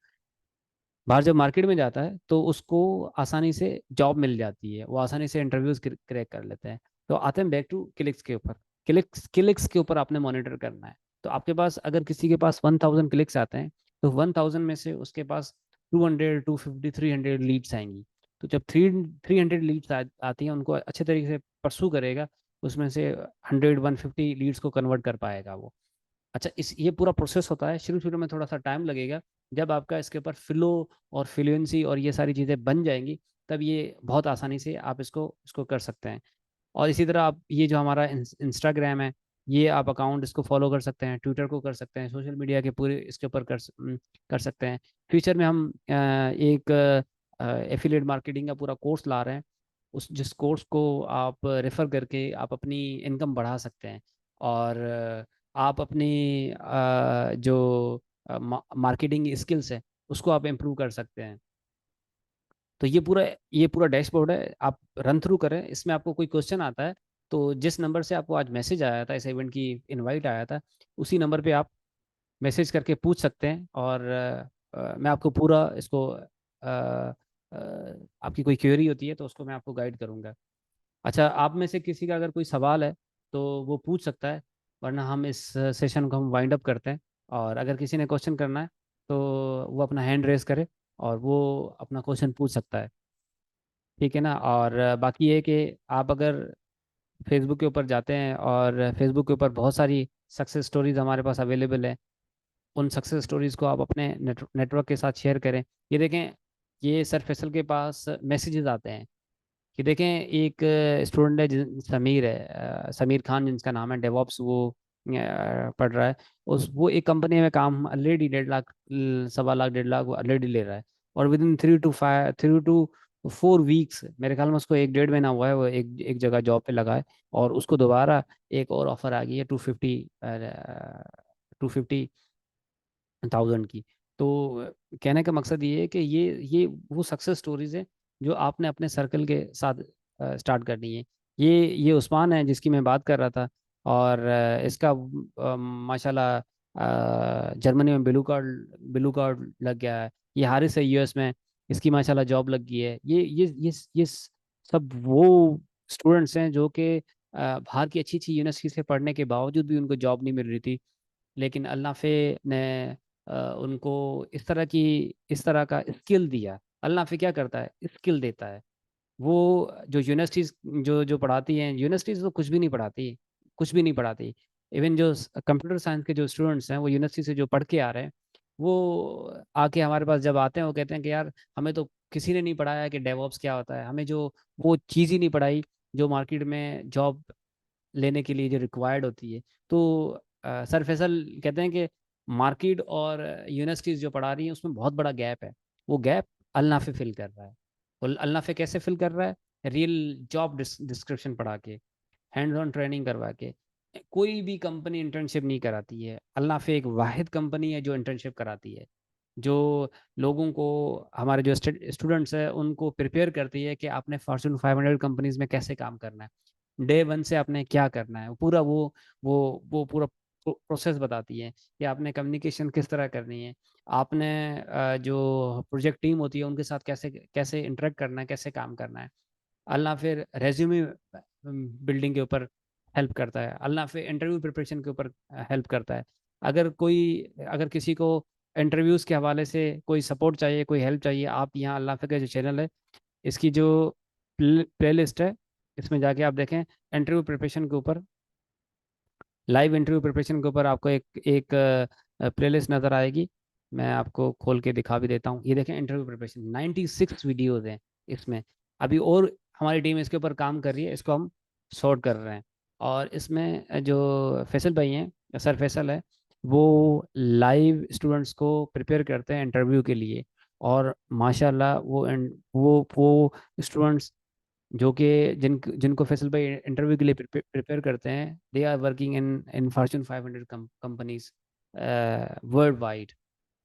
Speaker 1: बाहर जब मार्केट में जाता है तो उसको आसानी से जॉब मिल जाती है, वो आसानी से इंटरव्यूज क्रैक कर लेते हैं। तो आते हैं बैक टू क्लिक्स के ऊपर। क्लिक्स के ऊपर आपने मॉनिटर करना है। तो आपके पास अगर किसी के पास 1000 क्लिक्स आते हैं, तो 1000 में से उसके पास 200, 250, 300 लीड्स आएंगी। तो जब 300 लीड्स आती हैं, उनको अच्छे तरीके से परसू करेगा, उसमें से 100, 150 लीड्स को कन्वर्ट कर पाएगा वो। अच्छा, इस ये पूरा प्रोसेस होता है। शुरू शुरू में थोड़ा सा टाइम लगेगा। जब आपका इसके ऊपर फ्लो और फ्लुएंसी और ये सारी चीज़ें बन जाएंगी, तब ये बहुत आसानी से आप इसको इसको कर सकते हैं। और इसी तरह आप ये जो हमारा इंस्टाग्राम है, ये आप अकाउंट इसको फॉलो कर सकते हैं, ट्विटर को कर सकते हैं, सोशल मीडिया के पूरे इसके ऊपर कर सकते हैं। फ्यूचर में हम एक एफिलिएट मार्केटिंग का पूरा कोर्स ला रहे हैं। उस जिस कोर्स को आप रेफर करके आप अपनी इनकम बढ़ा सकते हैं। और आप अपनी जो मार्केटिंग स्किल्स है उसको आप इम्प्रूव कर सकते हैं। तो ये पूरा डैशबोर्ड है, आप रन थ्रू करें। इसमें आपको कोई क्वेश्चन आता है तो जिस नंबर से आपको आज मैसेज आया था, इस इवेंट की इनवाइट आया था, उसी नंबर पे आप मैसेज करके पूछ सकते हैं। और मैं आपको पूरा इसको आपकी कोई क्वेरी होती है तो उसको मैं आपको गाइड करूंगा। अच्छा, आप में से किसी का अगर कोई सवाल है तो वो पूछ सकता है, वरना हम इस सेशन को हम वाइंड अप करते हैं। और अगर किसी ने क्वेश्चन करना है तो वो अपना हैंड रेस करे और वो अपना क्वेश्चन पूछ सकता है। ठीक है ना। और बाकी ये कि आप अगर फेसबुक के ऊपर जाते हैं, और फेसबुक के ऊपर बहुत सारी सक्सेस स्टोरीज हमारे पास अवेलेबल है, उन सक्सेस स्टोरीज को आप अपने नेटवर्क के साथ शेयर करें। ये देखें, ये सर फैसल के पास मैसेजेस आते हैं कि देखें एक स्टूडेंट है समीर है, समीर खान जिनका नाम है, डेवॉप्स वो पढ़ रहा है। वो एक कंपनी में काम ऑलरेडी 1.5 लाख, 1.25 लाख, 1.5 लाख वो ऑलरेडी ले रहा है। और विद इन 3 to 4 वीक्स, मेरे ख्याल में उसको 1 डेढ़ महीना हुआ है, वो एक एक जगह जॉब पे लगा है। और उसको दोबारा एक और ऑफर आ गई है 250,000 की। तो कहने का मकसद ये है कि ये वो सक्सेस स्टोरीज है जो आपने अपने सर्कल के साथ स्टार्ट करनी है। ये उस्मान है जिसकी मैं बात कर रहा था। और इसका माशाल्लाह जर्मनी में ब्लू कार्ड लग गया है। ये हारिस है यूएस में, इसकी माशाल्लाह जॉब लग गई है। ये सब वो स्टूडेंट्स हैं जो कि बाहर की अच्छी अच्छी यूनिवर्सिटी से पढ़ने के बावजूद भी उनको जॉब नहीं मिल रही थी। लेकिन अल्लाह फे ने उनको इस तरह का स्किल दिया। अल्लाह फे क्या करता है, स्किल देता है। वो जो यूनिवर्सिटीज जो पढ़ाती हैं, यूनिवर्सिटीज तो कुछ भी नहीं पढ़ाती, कुछ भी नहीं पढ़ाती। इवन जो कंप्यूटर साइंस के जो स्टूडेंट्स हैं वो यूनिवर्सिटी से जो पढ़ के आ रहे हैं, वो आके हमारे पास जब आते हैं वो कहते हैं कि यार हमें तो किसी ने नहीं पढ़ाया कि डेवऑप्स क्या होता है, हमें जो वो चीज़ ही नहीं पढ़ाई जो मार्केट में जॉब लेने के लिए जो रिक्वायर्ड होती है। तो सर फैसल कहते हैं कि मार्केट और यूनिवर्सिटीज जो पढ़ा रही हैं उसमें बहुत बड़ा गैप है। वो गैप अल नाफे फिल कर रहा है। और अल नाफे कैसे फिल कर रहा है, रियल जॉब डिस्क्रिप्शन पढ़ा के, हैंड्स ऑन ट्रेनिंग करवा के। कोई भी कंपनी इंटर्नशिप नहीं कराती है, अल नाफे एक वाहिद कंपनी है जो इंटर्नशिप कराती है, जो लोगों को, हमारे जो स्टूडेंट्स हैं उनको प्रिपेयर करती है कि आपने फॉर्च्यून 500 कंपनीज में कैसे काम करना है, डे वन से आपने क्या करना है। पूरा वो पूरा प्रोसेस बताती है कि आपने कम्युनिकेशन किस तरह करनी है, आपने जो प्रोजेक्ट टीम होती है उनके साथ कैसे कैसे इंटरेक्ट करना है, कैसे काम करना है। अल्लाह फिर रेज्यूमे बिल्डिंग के ऊपर हेल्प करता है, अल्लाह फिर इंटरव्यू प्रिपरेशन के ऊपर हेल्प करता है। अगर किसी को इंटरव्यूज़ के हवाले से कोई सपोर्ट चाहिए, कोई हेल्प चाहिए, आप यहाँ अल्लाह फिर का जो चैनल है, इसकी जो प्ले लिस्ट है, इसमें जाके आप देखें इंटरव्यू प्रिपरेशन के ऊपर, लाइव इंटरव्यू प्रिपरेशन के ऊपर आपको एक एक प्लेलिस्ट नज़र आएगी। मैं आपको खोल के दिखा भी देता हूँ। ये देखें इंटरव्यू प्रिपरेशन 96 वीडियोज़ हैं इसमें। अभी और हमारी टीम इसके ऊपर काम कर रही है, इसको हम सॉर्ट कर रहे हैं। और इसमें जो फैसल भाई हैं, सर फैसल है, वो लाइव स्टूडेंट्स को प्रिपेयर करते हैं इंटरव्यू के लिए। और माशाल्लाह वो स्टूडेंट्स जो कि जिनको फैसल भाई इंटरव्यू के लिए प्रिपेयर करते हैं, they are working in in Fortune 500 companies worldwide,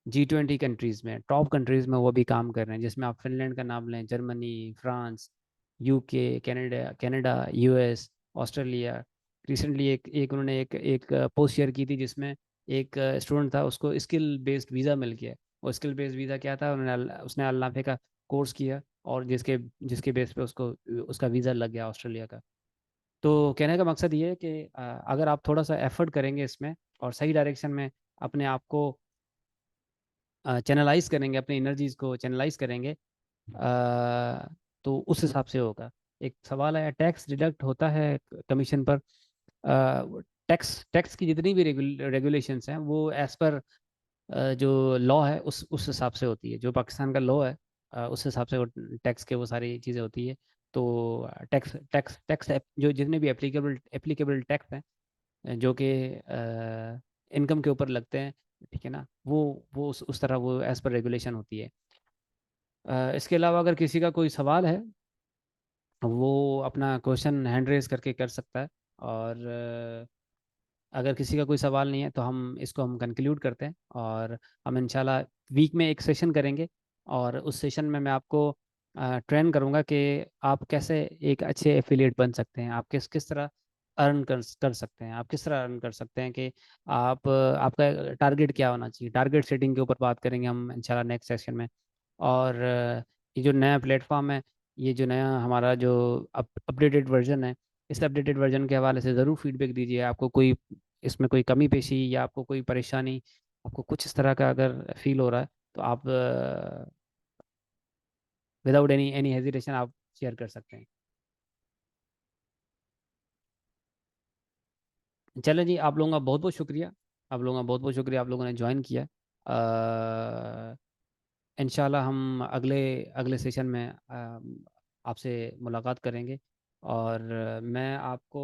Speaker 1: G20 countries में, टॉप कंट्रीज में वो भी काम कर रहे हैं, जिसमें आप फिनलैंड का नाम लें, Germany, France, UK, Canada Canada US, Australia. Recently एक उन्होंने एक पोस्ट शेयर की थी जिसमें एक स्टूडेंट था, उसको स्किल बेस्ड वीज़ा मिल गया। और स्किल बेस्ड वीज़ा क्या था, उसने अल नाफे का कोर्स किया, और जिसके जिसके बेस पे उसको उसका वीज़ा लग गया ऑस्ट्रेलिया का। तो कहने का मकसद ये है कि अगर आप थोड़ा सा एफर्ट करेंगे इसमें और सही डायरेक्शन में अपने आप को चैनलाइज करेंगे, अपनी एनर्जीज को चैनलाइज करेंगे, तो उस हिसाब से होगा। एक सवाल है, टैक्स डिडक्ट होता है कमीशन पर? टैक्स टैक्स की जितनी भी रेगुलेशंस हैं वो एज पर जो लॉ है उस हिसाब से होती है, जो पाकिस्तान का लॉ है उस हिसाब से वो टैक्स के वो सारी चीज़ें होती है। तो टैक्स टैक्स टैक्स जो जितने भी एप्लीकेबल एप्लीकेबल टैक्स हैं जो कि इनकम के ऊपर लगते हैं, ठीक है ना, वो उस तरह वो एज पर रेगुलेशन होती है। इसके अलावा अगर किसी का कोई सवाल है, वो अपना क्वेश्चन हैंड रेज करके कर सकता है। और अगर किसी का कोई सवाल नहीं है तो हम कंक्लूड करते हैं, और हम इंशाल्लाह वीक में एक सेशन करेंगे। और उस सेशन में मैं आपको ट्रेन करूंगा कि आप कैसे एक अच्छे एफिलिएट बन सकते हैं, आप किस किस तरह अर्न कर सकते हैं, आप किस तरह अर्न कर सकते हैं, कि आपका टारगेट क्या होना चाहिए। टारगेट सेटिंग के ऊपर बात करेंगे हम इंशाल्लाह नेक्स्ट सेशन में। और ये जो नया प्लेटफॉर्म है, ये जो नया हमारा जो अपडेटेड वर्जन है, इस अपडेटेड वर्जन के हवाले से ज़रूर फीडबैक दीजिए। आपको कोई इसमें कोई कमी पेशी या आपको कोई परेशानी, आपको कुछ इस तरह का अगर फील हो रहा है, तो आप विदाउट एनी एनी हेजिटेशन आप शेयर कर सकते हैं। चलें जी, आप लोगों का बहुत बहुत शुक्रिया। आप लोगों का बहुत बहुत शुक्रिया, आप लोगों ने ज्वाइन किया। इंशाल्लाह हम अगले अगले सेशन में आपसे मुलाकात करेंगे। और मैं आपको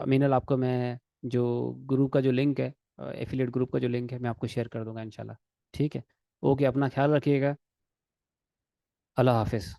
Speaker 1: मीनल, आपको मैं जो ग्रुप का जो लिंक है, एफिलिएट ग्रुप का जो लिंक है, मैं आपको शेयर कर दूंगा इंशाल्लाह। ठीक है, ओके, अपना ख्याल रखिएगा। अल्लाह हाफिज़।